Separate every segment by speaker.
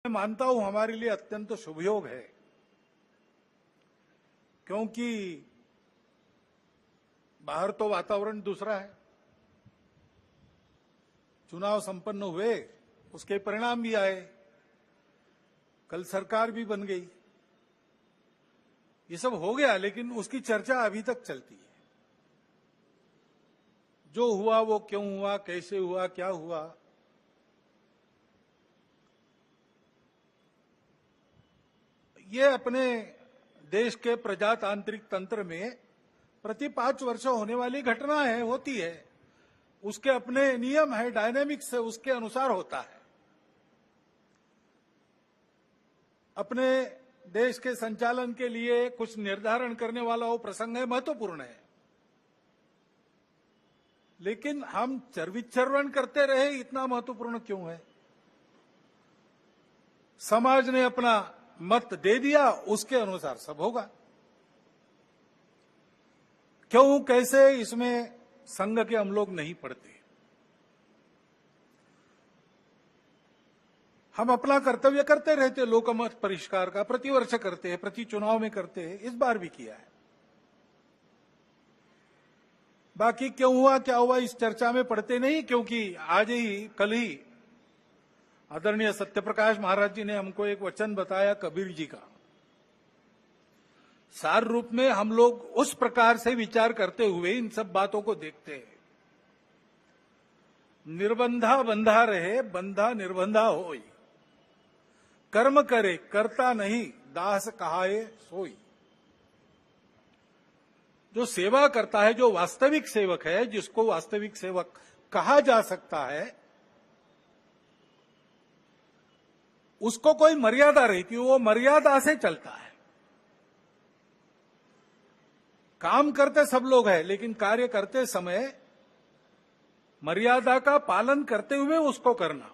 Speaker 1: मैं मानता हूं हमारे लिए अत्यंत शुभयोग है, क्योंकि बाहर तो वातावरण दूसरा है। चुनाव संपन्न हुए, उसके परिणाम भी आए, कल सरकार भी बन गई, ये सब हो गया, लेकिन उसकी चर्चा अभी तक चलती है। जो हुआ वो क्यों हुआ, कैसे हुआ, क्या हुआ, ये अपने देश के प्रजातांत्रिक तंत्र में प्रति 5 वर्ष होने वाली घटना है, होती है। उसके अपने नियम है, डायनेमिक्स है, उसके अनुसार होता है। अपने देश के संचालन के लिए कुछ निर्धारण करने वाला वो प्रसंग है, महत्वपूर्ण है। लेकिन हम चरविचरवन करते रहे, इतना महत्वपूर्ण क्यों है? समाज ने अपना मत दे दिया, उसके अनुसार सब होगा। क्यों, कैसे, इसमें संघ के हम लोग नहीं पढ़ते। हम अपना कर्तव्य करते रहते, लोकमत परिष्कार का प्रतिवर्ष करते हैं, प्रति चुनाव में करते हैं, इस बार भी किया है। बाकी क्यों हुआ, क्या हुआ, इस चर्चा में पढ़ते नहीं, क्योंकि आज ही, कल ही आदरणीय सत्यप्रकाश महाराज जी ने हमको एक वचन बताया कबीर जी का। सार रूप में हम लोग उस प्रकार से विचार करते हुए इन सब बातों को देखते हैं। निर्बंधा बंधा रहे, बंधा निर्बंधा होई, कर्म करे करता नहीं, दास कहाए सोई। जो सेवा करता है, जो वास्तविक सेवक है, जिसको वास्तविक सेवक कहा जा सकता है, उसको कोई मर्यादा रहती है, वो मर्यादा से चलता है। काम करते सब लोग हैं, लेकिन कार्य करते समय मर्यादा का पालन करते हुए उसको करना।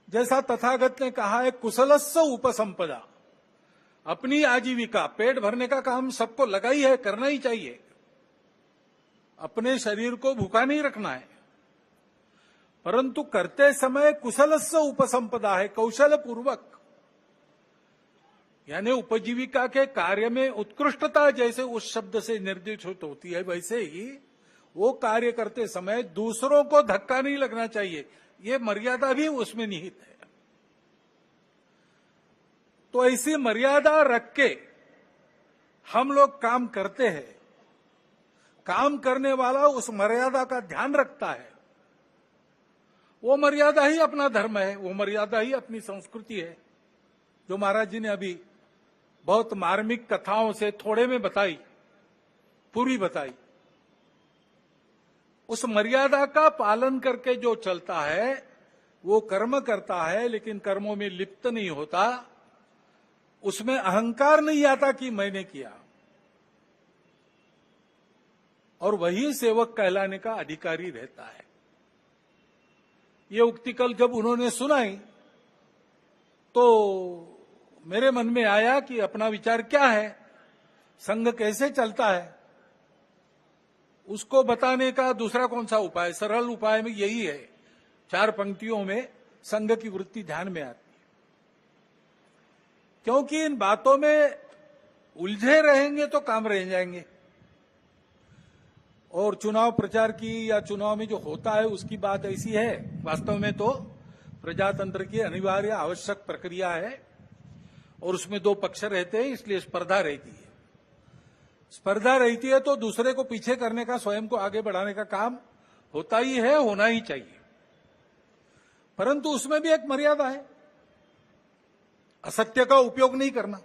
Speaker 1: जैसा तथागत ने कहा है, कुशलस्य उपसंपदा, अपनी आजीविका, पेट भरने का काम सबको लगा ही है, करना ही चाहिए। अपने शरीर को भूखा नहीं रखना है, परंतु करते समय कुशलस्य उपसंपदा है, कौशल पूर्वक, यानी उपजीविका के कार्य में उत्कृष्टता जैसे उस शब्द से निर्देशित होती है, वैसे ही वो कार्य करते समय दूसरों को धक्का नहीं लगना चाहिए, ये मर्यादा भी उसमें निहित है। तो ऐसी मर्यादा रख के हम लोग काम करते हैं। काम करने वाला उस मर्यादा का ध्यान रखता है, वो मर्यादा ही अपना धर्म है, वो मर्यादा ही अपनी संस्कृति है, जो महाराज जी ने अभी बहुत मार्मिक कथाओं से थोड़े में बताई, पूरी बताई। उस मर्यादा का पालन करके जो चलता है वो कर्म करता है, लेकिन कर्मों में लिप्त नहीं होता, उसमें अहंकार नहीं आता कि मैंने किया, और वही सेवक कहलाने का अधिकारी रहता है। ये उक्ति कल जब उन्होंने सुनाई तो मेरे मन में आया कि अपना विचार क्या है, संघ कैसे चलता है, उसको बताने का दूसरा कौन सा उपाय। सरल उपाय में यही है, 4 पंक्तियों में संघ की वृत्ति ध्यान में आती है। क्योंकि इन बातों में उलझे रहेंगे तो काम रह जाएंगे, और चुनाव प्रचार की या चुनाव में जो होता है उसकी बात ऐसी है, वास्तव में तो प्रजातंत्र की अनिवार्य आवश्यक प्रक्रिया है, और उसमें 2 पक्ष रहते हैं, इसलिए स्पर्धा रहती है। स्पर्धा रहती है तो दूसरे को पीछे करने का, स्वयं को आगे बढ़ाने का काम होता ही है, होना ही चाहिए, परंतु उसमें भी एक मर्यादा है, असत्य का उपयोग नहीं करना।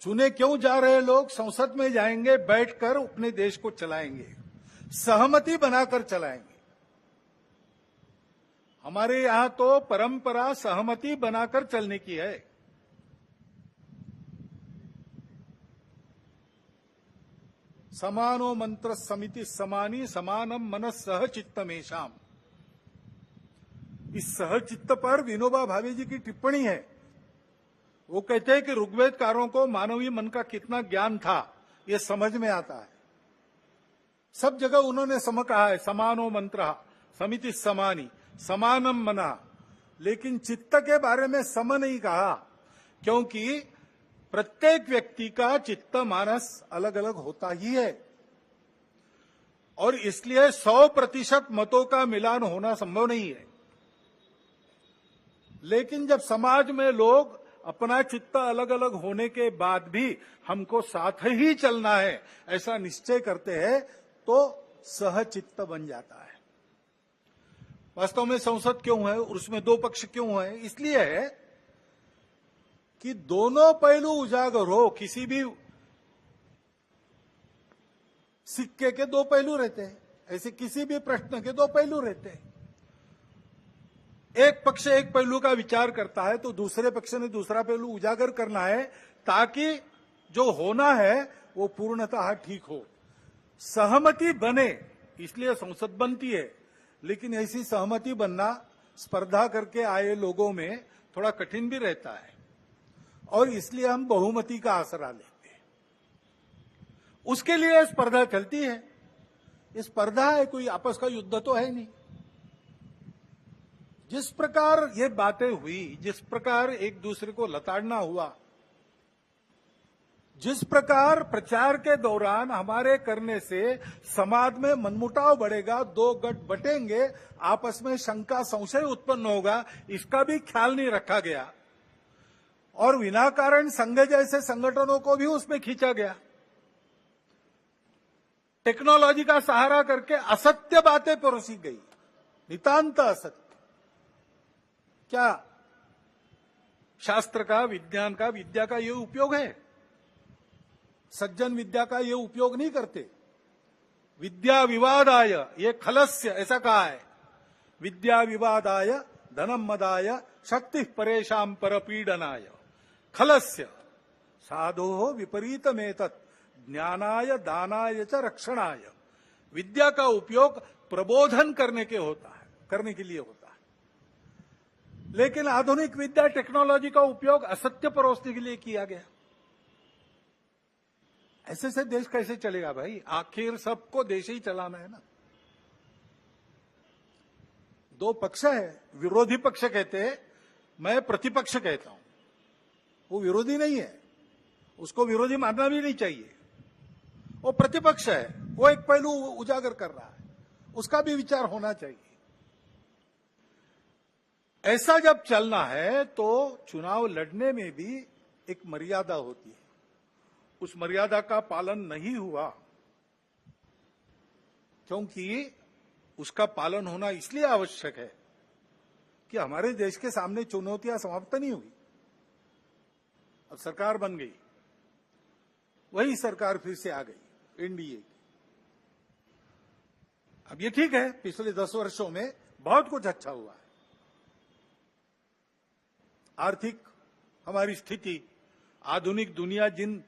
Speaker 1: चुने क्यों जा रहे लोग, संसद में जाएंगे, बैठकर अपने देश को चलाएंगे, सहमति बनाकर चलाएंगे। हमारे यहां तो परंपरा सहमति बनाकर चलने की है। समानो मंत्र समिति समानी, समानम मनस सहचित्तमेशाम। इस सहचित्त पर विनोबा भावे जी की टिप्पणी है। वो कहते हैं कि ऋग्वेदकारों को मानवीय मन का कितना ज्ञान था ये समझ में आता है। सब जगह उन्होंने कहा है समानो मंत्र, समिति समानी, समानम मना, लेकिन चित्त के बारे में सम नहीं कहा, क्योंकि प्रत्येक व्यक्ति का चित्त मानस अलग अलग होता ही है और इसलिए 100% मतों का मिलान होना संभव नहीं है। लेकिन जब समाज में लोग अपना चित्त अलग अलग होने के बाद भी हमको साथ ही चलना है ऐसा निश्चय करते हैं तो सहचित्त बन जाता है। वास्तव में संसद क्यों है और उसमें 2 पक्ष क्यों है? इसलिए है कि दोनों पहलू उजागर हो। किसी भी सिक्के के 2 पहलू रहते हैं, ऐसे किसी भी प्रश्न के 2 पहलू रहते हैं। एक पक्ष एक पहलू का विचार करता है तो दूसरे पक्ष ने दूसरा पहलू उजागर करना है ताकि जो होना है वो पूर्णतः ठीक हो, सहमति बने। इसलिए संसद बनती है, लेकिन ऐसी सहमति बनना स्पर्धा करके आए लोगों में थोड़ा कठिन भी रहता है और इसलिए हम बहुमति का आसरा लेते हैं। उसके लिए स्पर्धा चलती है। ये स्पर्धा है, कोई आपस का युद्ध तो है नहीं। जिस प्रकार ये बातें हुई, जिस प्रकार एक दूसरे को लताड़ना हुआ, जिस प्रकार प्रचार के दौरान हमारे करने से समाज में मनमुटाव बढ़ेगा, 2 गठ बटेंगे, आपस में शंका संशय उत्पन्न होगा, इसका भी ख्याल नहीं रखा गया और विनाकारण संघ जैसे संगठनों को भी उसमें खींचा गया। टेक्नोलॉजी का सहारा करके असत्य बातें परोसी गई, नितांत असत्य। क्या शास्त्र का, विज्ञान का, विद्या का ये उपयोग है? सज्जन विद्या का ये उपयोग नहीं करते। विद्या विवादाय, ये खलस्य ऐसा कहा है, विद्या विवादाय धनम मदाय शक्ति परेशान परपीडनाय खलस्य साधो विपरीतमेतत् ज्ञानाय दानाय च रक्षणाय। विद्या का उपयोग प्रबोधन करने के लिए होता है, लेकिन आधुनिक विद्या टेक्नोलॉजी का उपयोग असत्य परोसने के लिए किया गया। ऐसे से देश कैसे चलेगा भाई? आखिर सबको देश ही चलाना है ना। 2 पक्ष है, विरोधी पक्ष कहते हैं, मैं प्रतिपक्ष कहता हूं। वो विरोधी नहीं है, उसको विरोधी मानना भी नहीं चाहिए। वो प्रतिपक्ष है, वो एक पहलू उजागर कर रहा है, उसका भी विचार होना चाहिए। ऐसा जब चलना है तो चुनाव लड़ने में भी एक मर्यादा होती है। उस मर्यादा का पालन नहीं हुआ, क्योंकि उसका पालन होना इसलिए आवश्यक है कि हमारे देश के सामने चुनौतियां समाप्त नहीं हुई। अब सरकार बन गई, वही सरकार फिर से आ गई, एनडीए की। अब ये ठीक है, पिछले 10 वर्षों में बहुत कुछ अच्छा हुआ है। आर्थिक हमारी स्थिति, आधुनिक दुनिया जिन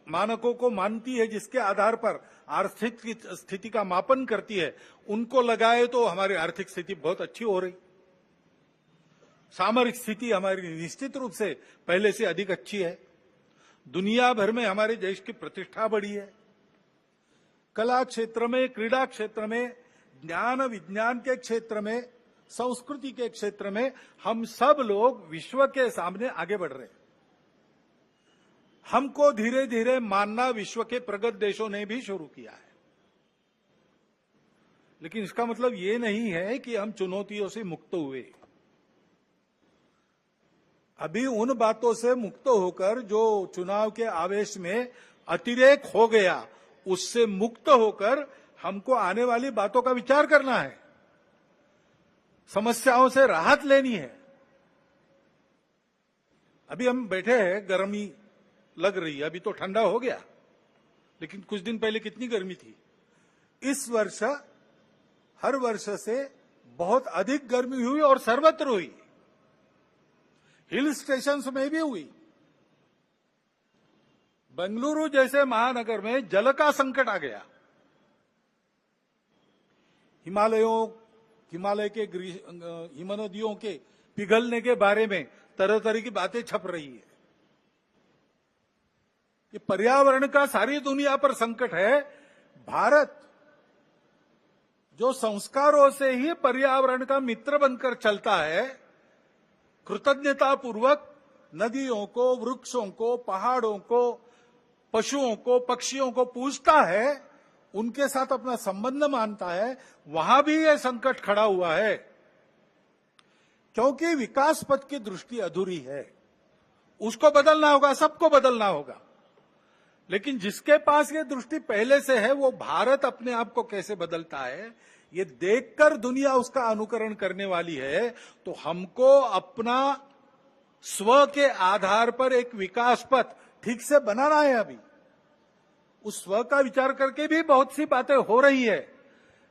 Speaker 1: मानकों को मानती है, जिसके आधार पर आर्थिक स्थिति का मापन करती है, उनको लगाए तो हमारी आर्थिक स्थिति बहुत अच्छी हो रही। सामरिक स्थिति हमारी निश्चित रूप से पहले से अधिक अच्छी है। दुनिया भर में हमारे देश की प्रतिष्ठा बढ़ी है। कला क्षेत्र में, क्रीड़ा क्षेत्र में, ज्ञान विज्ञान के क्षेत्र में, संस्कृति के क्षेत्र में हम सब लोग विश्व के सामने आगे बढ़ रहे हैं। हमको धीरे धीरे मानना विश्व के प्रगत देशों ने भी शुरू किया है। लेकिन इसका मतलब ये नहीं है कि हम चुनौतियों से मुक्त हुए। अभी उन बातों से मुक्त होकर जो चुनाव के आवेश में अतिरेक हो गया, उससे मुक्त होकर हमको आने वाली बातों का विचार करना है, समस्याओं से राहत लेनी है। अभी हम बैठे हैं, गर्मी लग रही है, अभी तो ठंडा हो गया, लेकिन कुछ दिन पहले कितनी गर्मी थी। इस वर्ष हर वर्ष से बहुत अधिक गर्मी हुई और सर्वत्र हुई, हिल स्टेशंस में भी हुई। बेंगलुरु जैसे महानगर में जल का संकट आ गया। हिमालय के हिमनदियों के पिघलने के बारे में तरह तरह की बातें छप रही है। ये पर्यावरण का सारी दुनिया पर संकट है। भारत जो संस्कारों से ही पर्यावरण का मित्र बनकर चलता है, कृतज्ञता पूर्वक नदियों को, वृक्षों को, पहाड़ों को, पशुओं को, पक्षियों को पूजता है, उनके साथ अपना संबंध मानता है, वहां भी यह संकट खड़ा हुआ है, क्योंकि विकास पथ की दृष्टि अधूरी है। उसको बदलना होगा, सबको बदलना होगा। लेकिन जिसके पास ये दृष्टि पहले से है, वो भारत अपने आप को कैसे बदलता है ये देखकर दुनिया उसका अनुकरण करने वाली है। तो हमको अपना स्व के आधार पर एक विकास पथ ठीक से बनाना है। अभी उस स्व का विचार करके भी बहुत सी बातें हो रही है,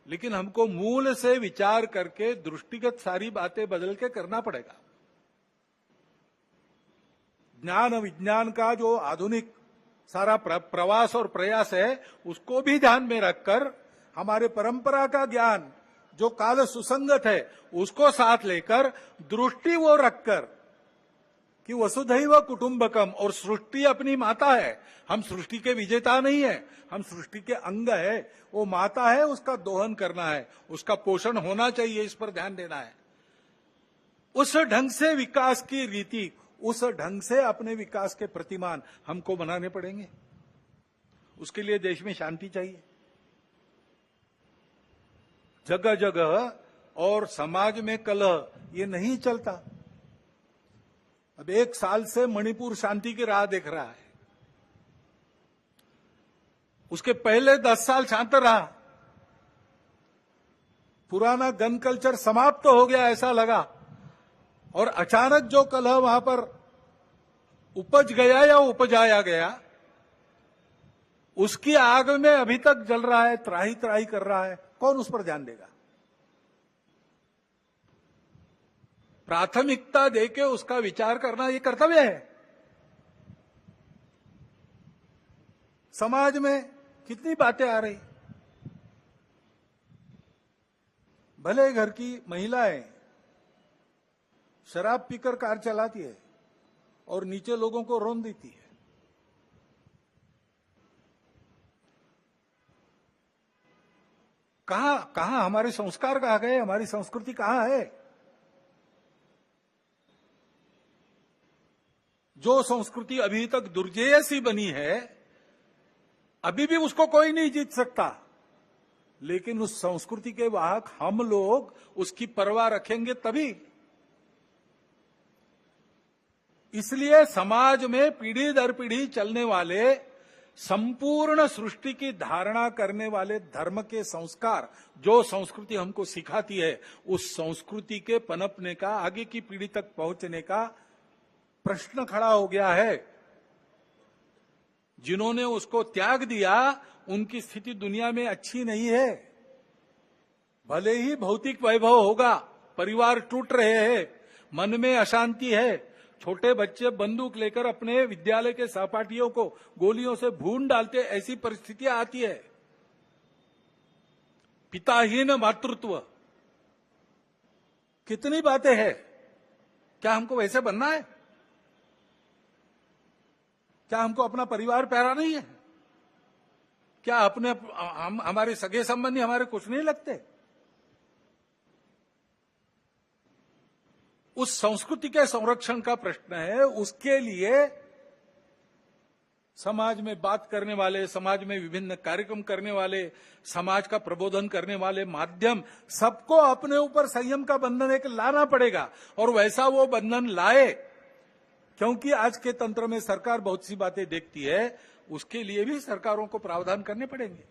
Speaker 1: लेकिन हमको मूल से विचार करके दृष्टिगत सारी बातें बदल के करना पड़ेगा। ज्ञान विज्ञान का जो आधुनिक सारा प्रवास और प्रयास है, उसको भी ध्यान में रखकर हमारे परंपरा का ज्ञान जो काल सुसंगत है, उसको साथ लेकर दृष्टि वो रखकर कि वसुधैव कुटुंबकम, और सृष्टि अपनी माता है। हम सृष्टि के विजेता नहीं है, हम सृष्टि के अंग है। वो माता है, उसका दोहन करना है, उसका पोषण होना चाहिए, इस पर ध्यान देना है। उस ढंग से विकास की रीति, उस ढंग से अपने विकास के प्रतिमान हमको बनाने पड़ेंगे। उसके लिए देश में शांति चाहिए जगह जगह, और समाज में कलह ये नहीं चलता। अब 1 साल से मणिपुर शांति की राह देख रहा है, उसके पहले 10 साल शांत रहा। पुराना गन कल्चर समाप्त तो हो गया ऐसा लगा, और अचानक जो कलह वहां पर उपज गया या उपजाया गया, उसकी आग में अभी तक जल रहा है, त्राही त्राही कर रहा है। कौन उस पर ध्यान देगा? प्राथमिकता देके उसका विचार करना ये कर्तव्य है। समाज में कितनी बातें आ रही, भले घर की महिलाएं शराब पीकर कार चलाती है और नीचे लोगों को रौंद देती है। कहां हमारे संस्कार कहां गए? हमारी संस्कृति कहां है? जो संस्कृति अभी तक दुर्जेय सी बनी है, अभी भी उसको कोई नहीं जीत सकता। लेकिन उस संस्कृति के वाहक हम लोग उसकी परवाह रखेंगे तभी। इसलिए समाज में पीढ़ी दर पीढ़ी चलने वाले, संपूर्ण सृष्टि की धारणा करने वाले धर्म के संस्कार, जो संस्कृति हमको सिखाती है, उस संस्कृति के पनपने का, आगे की पीढ़ी तक पहुंचने का प्रश्न खड़ा हो गया है। जिन्होंने उसको त्याग दिया, उनकी स्थिति दुनिया में अच्छी नहीं है। भले ही भौतिक वैभव होगा, परिवार टूट रहे हैं, मन में अशांति है, छोटे बच्चे बंदूक लेकर अपने विद्यालय के सहपाठियों को गोलियों से भून डालते, ऐसी परिस्थितियां आती है। पिताहीन मातृत्व, कितनी बातें हैं। क्या हमको वैसे बनना है? क्या हमको अपना परिवार प्यारा नहीं है? क्या हमारे सगे संबंधी हमारे कुछ नहीं लगते? उस संस्कृति के संरक्षण का प्रश्न है। उसके लिए समाज में बात करने वाले, समाज में विभिन्न कार्यक्रम करने वाले, समाज का प्रबोधन करने वाले माध्यम, सबको अपने ऊपर संयम का बंधन एक लाना पड़ेगा। और वैसा वो बंधन लाए, क्योंकि आज के तंत्र में सरकार बहुत सी बातें देखती है, उसके लिए भी सरकारों को प्रावधान करने पड़ेंगे।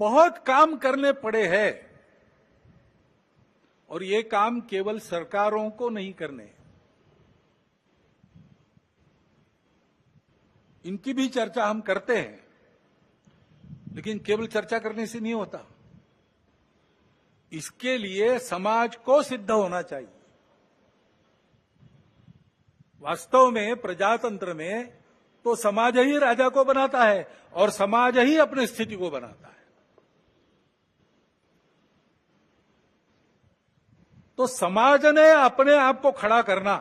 Speaker 1: बहुत काम करने पड़े हैं, और ये काम केवल सरकारों को नहीं करने, इनकी भी चर्चा हम करते हैं, लेकिन केवल चर्चा करने से नहीं होता। इसके लिए समाज को सिद्ध होना चाहिए। वास्तव में प्रजातंत्र में तो समाज ही राजा को बनाता है और समाज ही अपनी स्थिति को बनाता है। तो समाज ने अपने आप को खड़ा करना,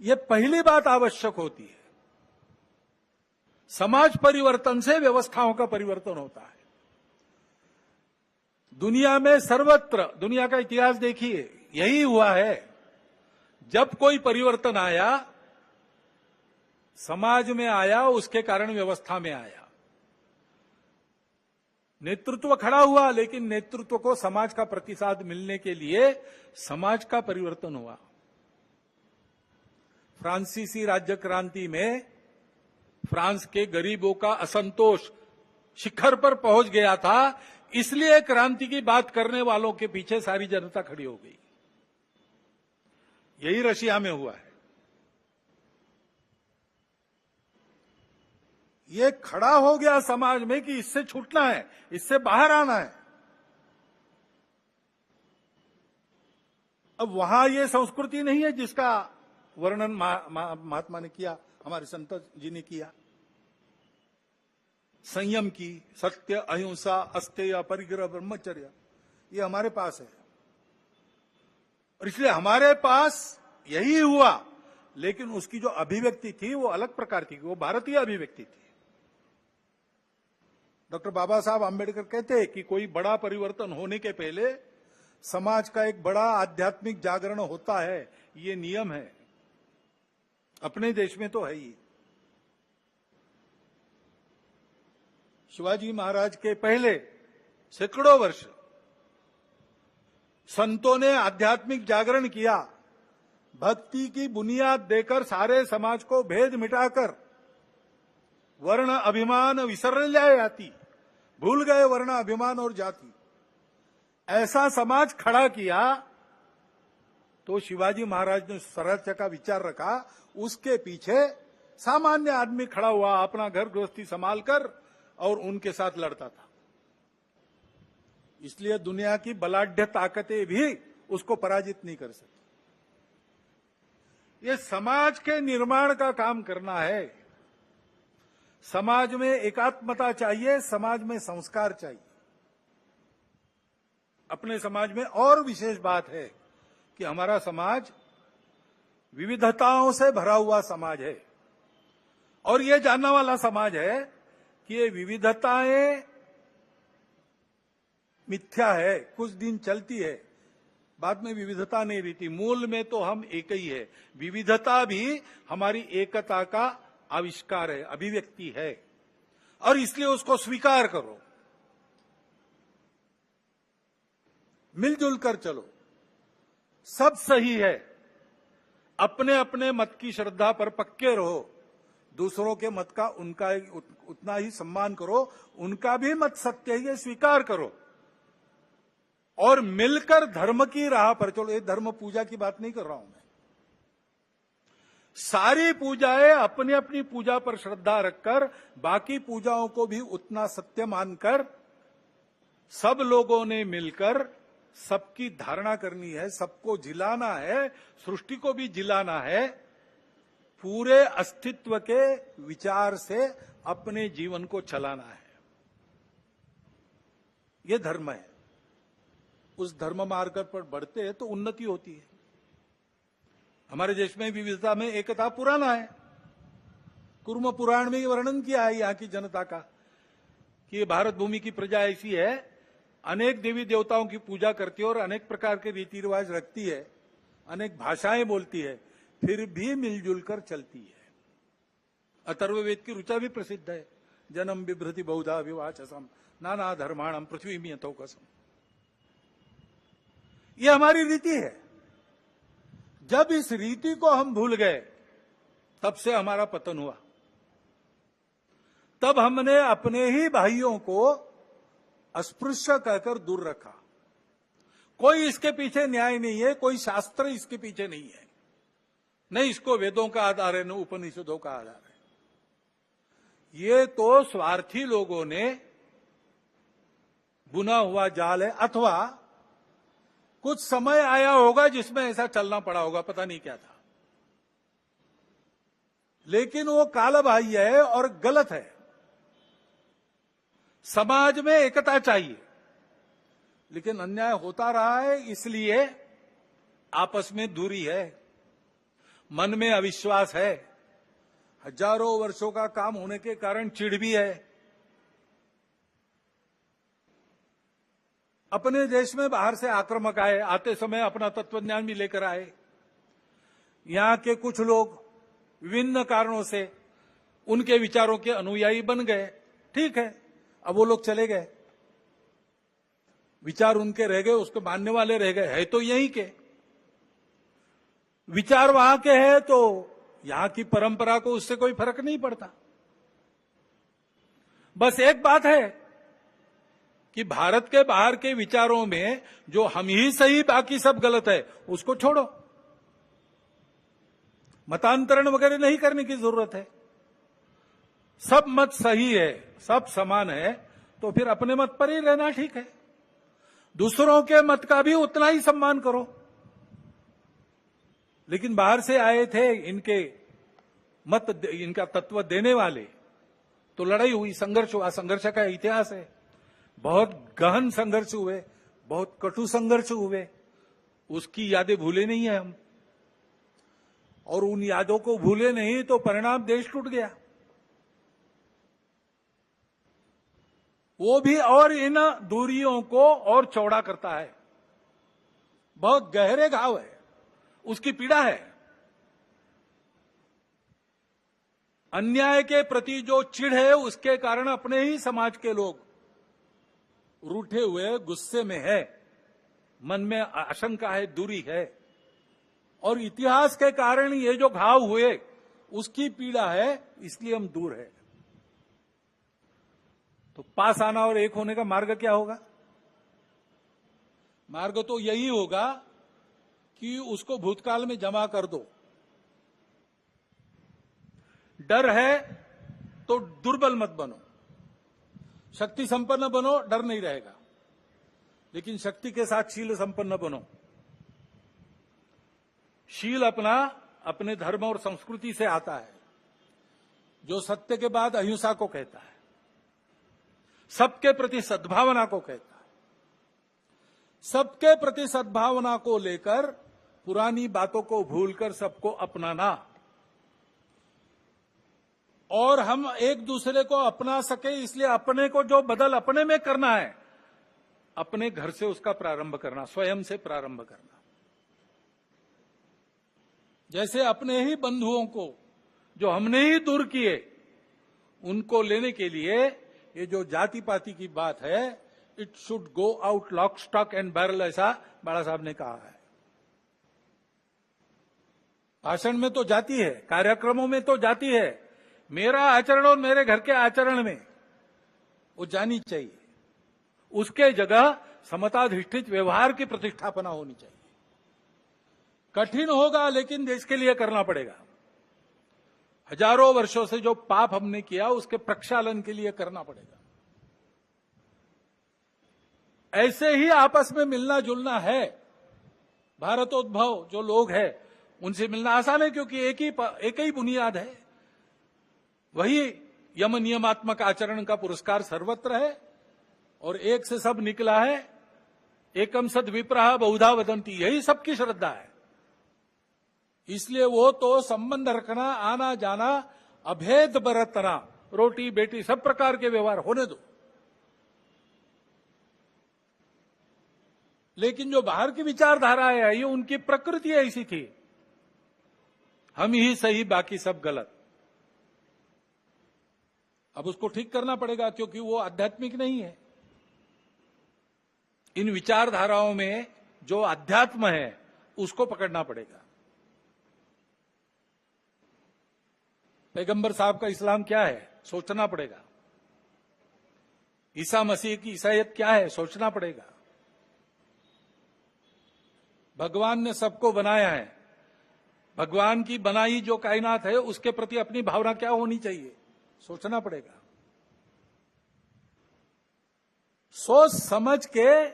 Speaker 1: यह पहली बात आवश्यक होती है। समाज परिवर्तन से व्यवस्थाओं का परिवर्तन होता है। दुनिया में सर्वत्र, दुनिया का इतिहास देखिए, यही हुआ है। जब कोई परिवर्तन आया, समाज में आया, उसके कारण व्यवस्था में आया। नेतृत्व खड़ा हुआ, लेकिन नेतृत्व को समाज का प्रतिसाद मिलने के लिए समाज का परिवर्तन हुआ। फ्रांसीसी राज्य क्रांति में फ्रांस के गरीबों का असंतोष शिखर पर पहुंच गया था, इसलिए क्रांति की बात करने वालों के पीछे सारी जनता खड़ी हो गई। यही रशिया में हुआ है। ये खड़ा हो गया समाज में कि इससे छूटना है, इससे बाहर आना है। अब वहां ये संस्कृति नहीं है जिसका वर्णन महात्मा ने किया, हमारे संत जी ने किया। संयम की, सत्य, अहिंसा, अस्तेय, परिग्रह, ब्रह्मचर्य, ये हमारे पास है। और इसलिए हमारे पास यही हुआ, लेकिन उसकी जो अभिव्यक्ति थी वो अलग प्रकार की, वो भारतीय अभिव्यक्ति थी। डॉक्टर बाबा साहब आंबेडकर कहते हैं कि कोई बड़ा परिवर्तन होने के पहले समाज का एक बड़ा आध्यात्मिक जागरण होता है, ये नियम है। अपने देश में तो है ही। शिवाजी महाराज के पहले सैकड़ों वर्ष संतों ने आध्यात्मिक जागरण किया, भक्ति की बुनियाद देकर सारे समाज को भेद मिटाकर वर्ण अभिमान विसर जाती, भूल गए वर्ण अभिमान और जाति। ऐसा समाज खड़ा किया तो शिवाजी महाराज ने स्वराज्य का विचार रखा, उसके पीछे सामान्य आदमी खड़ा हुआ, अपना घर गृहस्थी संभाल कर, और उनके साथ लड़ता था। इसलिए दुनिया की बलाढ्य ताकतें भी उसको पराजित नहीं कर सकती। ये समाज के निर्माण का काम करना है। समाज में एकात्मता चाहिए, समाज में संस्कार चाहिए। अपने समाज में और विशेष बात है कि हमारा समाज विविधताओं से भरा हुआ समाज है, और ये जानने वाला समाज है कि ये विविधताएं मिथ्या है, कुछ दिन चलती है, बाद में विविधता नहीं रहती। मूल में तो हम एक ही है। विविधता भी हमारी एकता का आविष्कार है, अभिव्यक्ति है, और इसलिए उसको स्वीकार करो, मिलजुल कर चलो, सब सही है। अपने अपने मत की श्रद्धा पर पक्के रहो, दूसरों के मत का उनका उतना ही सम्मान करो, उनका भी मत सत्य है ये स्वीकार करो, और मिलकर धर्म की राह पर चलो। ये धर्म पूजा की बात नहीं कर रहा हूं मैं। सारी पूजाएं अपनी अपनी पूजा पर श्रद्धा रखकर, बाकी पूजाओं को भी उतना सत्य मानकर, सब लोगों ने मिलकर सबकी धारणा करनी है, सबको जिलाना है, सृष्टि को भी जिलाना है, पूरे अस्तित्व के विचार से अपने जीवन को चलाना है। ये धर्म है। उस धर्म मार्ग पर बढ़ते हैं तो उन्नति होती है। हमारे देश में विविधता में एकता पुराना है। कुर्म पुराण में वर्णन किया है यहां की जनता का कि ये भारत भूमि की प्रजा ऐसी है, अनेक देवी देवताओं की पूजा करती है और अनेक प्रकार के रीति रिवाज रखती है, अनेक भाषाएं बोलती है, फिर भी मिलजुल कर चलती है। अथर्ववेद की ऋचा भी प्रसिद्ध है, जन्म बिभ्रति बहुधा विवाचसम नाना धर्माणम पृथ्वी में यथोकसम। ये हमारी रीति है। जब इस रीति को हम भूल गए, तब से हमारा पतन हुआ। तब हमने अपने ही भाइयों को अस्पृश्य कहकर दूर रखा। कोई इसके पीछे न्याय नहीं है, कोई शास्त्र इसके पीछे नहीं है, नहीं इसको वेदों का आधार है, न उपनिषदों का आधार है। ये तो स्वार्थी लोगों ने बुना हुआ जाल है, अथवा कुछ समय आया होगा जिसमें ऐसा चलना पड़ा होगा, पता नहीं क्या था, लेकिन वो कालबाह्य है और गलत है। समाज में एकता चाहिए, लेकिन अन्याय होता रहा है, इसलिए आपस में दूरी है, मन में अविश्वास है। हजारों वर्षों का काम होने के कारण चिढ़ भी है। अपने देश में बाहर से आक्रामक आए, आते समय अपना तत्वज्ञान भी लेकर आए। यहां के कुछ लोग विभिन्न कारणों से उनके विचारों के अनुयायी बन गए, ठीक है, अब वो लोग चले गए, विचार उनके रह गए, उसको मानने वाले रह गए, है तो यहीं के विचार, वहां के हैं, तो यहां की परंपरा को उससे कोई फर्क नहीं पड़ता। बस एक बात है कि भारत के बाहर के विचारों में जो हम ही सही बाकी सब गलत है, उसको छोड़ो। मतांतरण वगैरह नहीं करने की जरूरत है। सब मत सही है, सब समान है, तो फिर अपने मत पर ही रहना ठीक है। दूसरों के मत का भी उतना ही सम्मान करो। लेकिन बाहर से आए थे इनके मत, इनका तत्व देने वाले, तो लड़ाई हुई, संघर्ष हुआ, संघर्ष का इतिहास है। बहुत गहन संघर्ष हुए, बहुत कटु संघर्ष हुए, उसकी यादें भूले नहीं है हम, और उन यादों को भूले नहीं तो परिणाम देश टूट गया। वो भी और इन दूरियों को और चौड़ा करता है। बहुत गहरे घाव है, उसकी पीड़ा है। अन्याय के प्रति जो चिढ़ है, उसके कारण अपने ही समाज के लोग रूठे हुए, गुस्से में है, मन में आशंका है, दूरी है, और इतिहास के कारण ये जो घाव हुए उसकी पीड़ा है, इसलिए हम दूर है। तो पास आना और एक होने का मार्ग क्या होगा? मार्ग तो यही होगा कि उसको भूतकाल में जमा कर दो। डर है तो दुर्बल मत बनो, शक्ति संपन्न बनो, डर नहीं रहेगा। लेकिन शक्ति के साथ शील संपन्न बनो। शील अपना अपने धर्म और संस्कृति से आता है, जो सत्य के बाद अहिंसा को कहता है, सबके प्रति सद्भावना को कहता है। सबके प्रति सद्भावना को लेकर पुरानी बातों को भूलकर सबको अपनाना, और हम एक दूसरे को अपना सके इसलिए अपने को जो बदल अपने में करना है, अपने घर से उसका प्रारंभ करना, स्वयं से प्रारंभ करना। जैसे अपने ही बंधुओं को जो हमने ही दूर किए, उनको लेने के लिए ये जो जाति पाति की बात है, it should go out lock stock and barrel, ऐसा बाला साहब ने कहा है। भाषण में तो जाती है, कार्यक्रमों में तो जाती है, मेरा आचरण और मेरे घर के आचरण में वो जानी चाहिए। उसके जगह समताधिष्ठित व्यवहार की प्रतिष्ठापना होनी चाहिए। कठिन होगा, लेकिन देश के लिए करना पड़ेगा। हजारों वर्षों से जो पाप हमने किया, उसके प्रक्षालन के लिए करना पड़ेगा। ऐसे ही आपस में मिलना जुलना है। भारतोद्भव जो लोग हैं, उनसे मिलना आसान है, क्योंकि एक ही बुनियाद है। वही यम नियमात्मक आचरण का पुरस्कार सर्वत्र है, और एक से सब निकला है। एकम सद विप्रह बहुधा वदंती, यही सबकी श्रद्धा है। इसलिए वो तो संबंध रखना, आना जाना, अभेद बरतना, रोटी बेटी सब प्रकार के व्यवहार होने दो। लेकिन जो बाहर की विचारधारा है, ये उनकी प्रकृति ऐसी थी, हम ही सही बाकी सब गलत। अब उसको ठीक करना पड़ेगा, क्योंकि वो आध्यात्मिक नहीं है। इन विचारधाराओं में जो अध्यात्म है, उसको पकड़ना पड़ेगा। पैगंबर साहब का इस्लाम क्या है, सोचना पड़ेगा। ईसा मसीह की ईसाईयत क्या है, सोचना पड़ेगा। भगवान ने सबको बनाया है, भगवान की बनाई जो कायनात है, उसके प्रति अपनी भावना क्या होनी चाहिए, सोचना पड़ेगा। सोच समझ के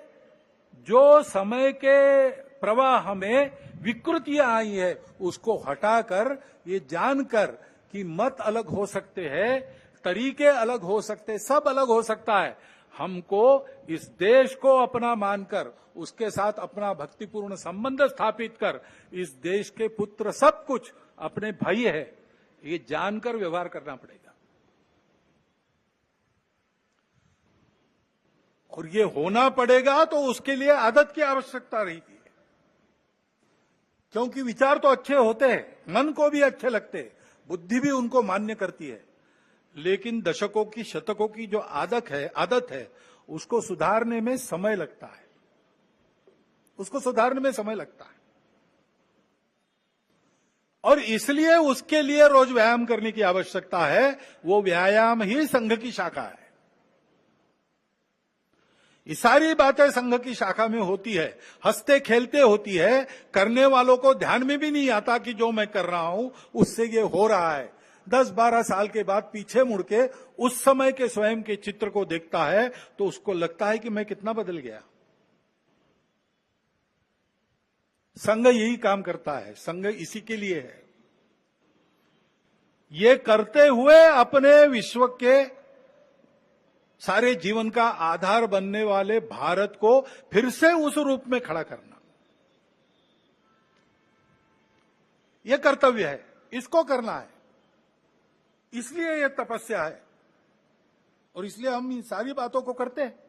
Speaker 1: जो समय के प्रवाह में विकृतियां आई है, उसको हटाकर, ये जानकर कि मत अलग हो सकते हैं, तरीके अलग हो सकते, सब अलग हो सकता है, हमको इस देश को अपना मानकर, उसके साथ अपना भक्तिपूर्ण संबंध स्थापित कर, इस देश के पुत्र सब कुछ अपने भाई है, ये जानकर व्यवहार करना पड़ेगा। और ये होना पड़ेगा तो उसके लिए आदत की आवश्यकता रहती है, क्योंकि विचार तो अच्छे होते हैं, मन को भी अच्छे लगते हैं, बुद्धि भी उनको मान्य करती है, लेकिन दशकों की शतकों की जो आदत है उसको सुधारने में समय लगता है, उसको सुधारने में समय लगता है। और इसलिए उसके लिए रोज व्यायाम करने की आवश्यकता है। वो व्यायाम ही संघ की शाखा है। ये सारी बातें संघ की शाखा में होती है, हंसते खेलते होती है, करने वालों को ध्यान में भी नहीं आता कि जो मैं कर रहा हूं उससे ये हो रहा है। 10-12 साल के बाद पीछे मुड़ के उस समय के स्वयं के चित्र को देखता है तो उसको लगता है कि मैं कितना बदल गया। संघ यही काम करता है, संघ इसी के लिए है। ये करते हुए अपने विश्व के सारे जीवन का आधार बनने वाले भारत को फिर से उस रूप में खड़ा करना, यह कर्तव्य है, इसको करना है। इसलिए यह तपस्या है और इसलिए हम इन सारी बातों को करते हैं।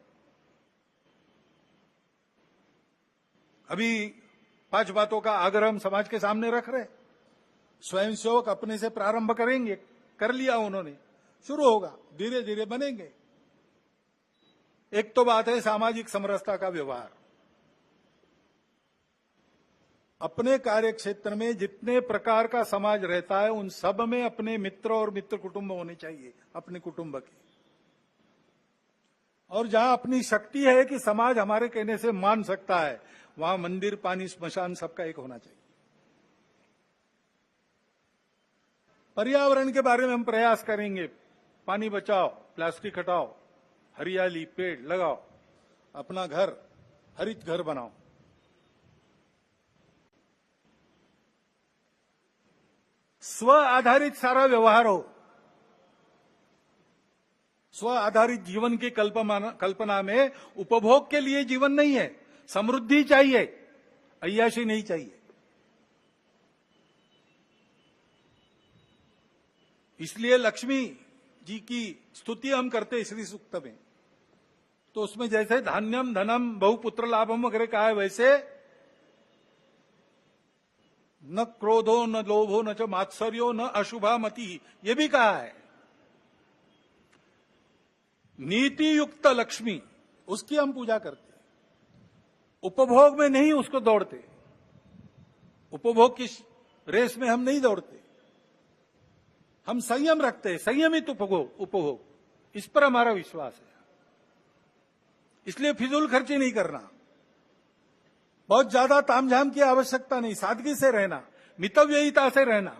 Speaker 1: अभी 5 बातों का आग्रह हम समाज के सामने रख रहे। स्वयंसेवक अपने से प्रारंभ करेंगे, कर लिया उन्होंने, शुरू होगा, धीरे धीरे बनेंगे। एक तो बात है सामाजिक समरसता का व्यवहार। अपने कार्य क्षेत्र में जितने प्रकार का समाज रहता है उन सब में अपने मित्र और मित्र कुटुंब होने चाहिए, अपने कुटुंब के। और जहां अपनी शक्ति है कि समाज हमारे कहने से मान सकता है, वहां मंदिर, पानी, स्मशान सबका एक होना चाहिए। पर्यावरण के बारे में हम प्रयास करेंगे, पानी बचाओ, प्लास्टिक हटाओ, हरियाली, पेड़ लगाओ, अपना घर हरित घर बनाओ। स्व आधारित सारा व्यवहार हो। स्व आधारित जीवन की कल्पना में उपभोग के लिए जीवन नहीं है, समृद्धि चाहिए, अय्याशी नहीं चाहिए। इसलिए लक्ष्मी जी की स्तुति हम करते श्री सूक्त में, तो उसमें जैसे धान्यम धनम बहुपुत्र लाभम वगैरह कहा है, वैसे न क्रोधो न लोभो न च मात्सर्यो न अशुभा मति, ये भी कहा है। नीति युक्त लक्ष्मी, उसकी हम पूजा करते हैं। उपभोग में नहीं उसको दौड़ते, उपभोग की रेस में हम नहीं दौड़ते, हम संयम रखते हैं, संयमित उपभोग, इस पर हमारा विश्वास है। इसलिए फिजूल खर्ची नहीं करना, बहुत ज्यादा तामझाम की आवश्यकता नहीं, सादगी से रहना, मितव्ययिता से रहना।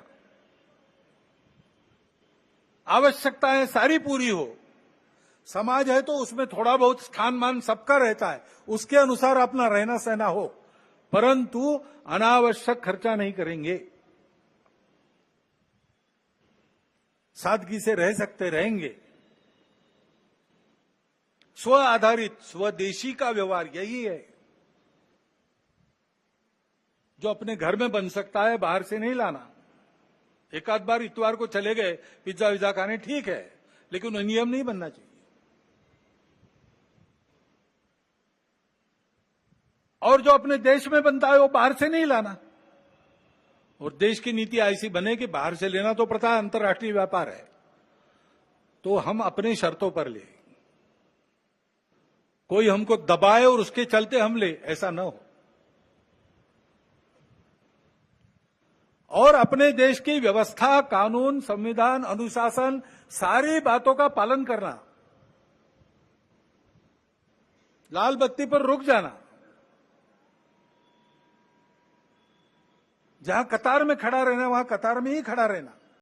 Speaker 1: आवश्यकताएं सारी पूरी हो, समाज है तो उसमें थोड़ा बहुत स्थान मान सबका रहता है, उसके अनुसार अपना रहना सहना हो, परंतु अनावश्यक खर्चा नहीं करेंगे। सादगी से रह सकते रहेंगे। स्व आधारित स्वदेशी का व्यवहार यही है जो अपने घर में बन सकता है, बाहर से नहीं लाना। एक आध बार इतवार को चले गए पिज्जा विज्जा खाने, ठीक है, लेकिन नियम नहीं बनना चाहिए। और जो अपने देश में बनता है वो बाहर से नहीं लाना। और देश की नीति ऐसी बने कि बाहर से लेना तो प्रथा अंतर्राष्ट्रीय व्यापार है, तो हम अपने शर्तों पर ले, कोई हमको दबाए और उसके चलते हम ले, ऐसा न हो। और अपने देश की व्यवस्था, कानून, संविधान, अनुशासन, सारी बातों का पालन करना। लाल बत्ती पर रुक जाना, जहां कतार में खड़ा रहना वहां कतार में ही खड़ा रहना।